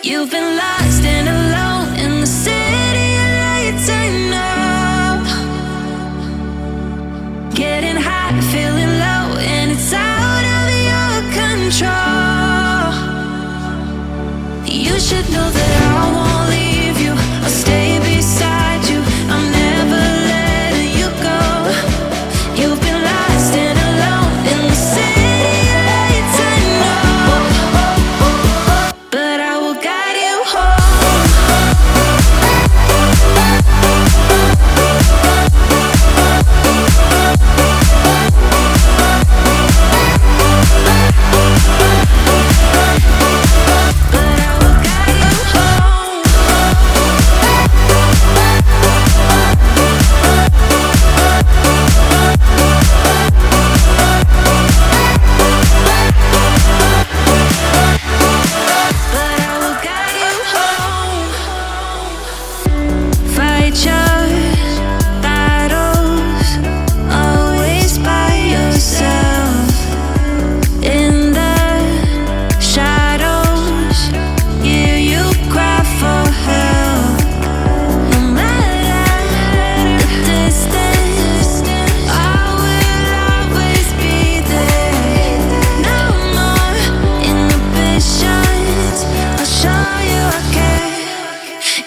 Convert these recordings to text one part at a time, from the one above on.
You've been lost and alone in the city of lights. I know. Getting high, feeling low, and it's out of your control. You should know that I won't leave you. I'll stay beside you. I'm never letting you go. You've been lost and alone in the city of lights. I know, but I will guide you home.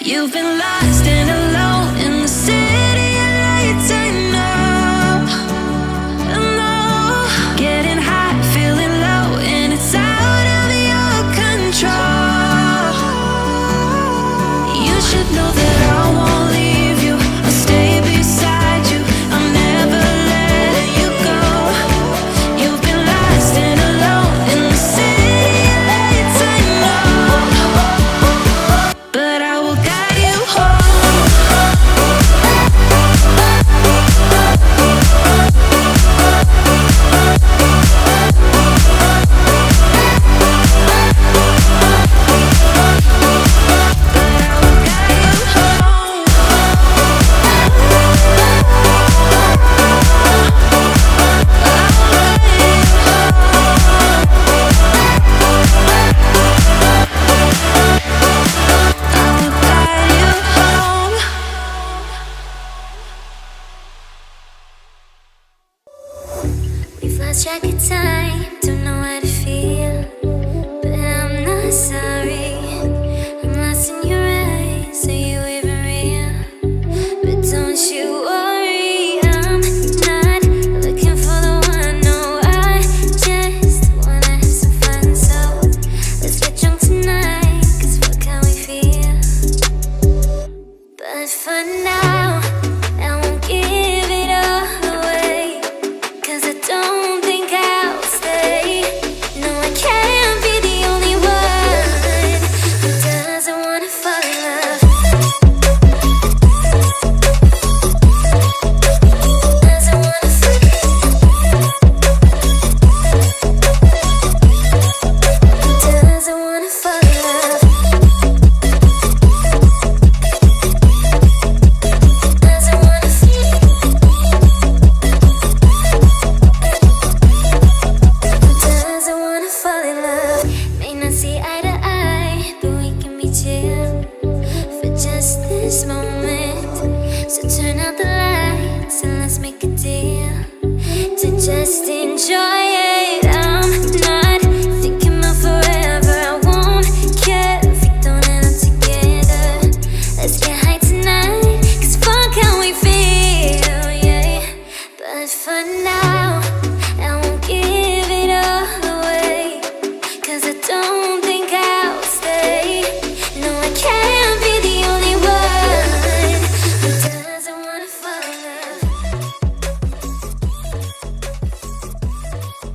You've been lost and alone in the city of lights. I know, I know. Getting high, feeling low, and it's out of your control. You should know that I won't leave you. I'll stay beside you. I'm never letting you go. You've been lost and alone in the city of lights. I know, but I will guide you home. We've lost track of time.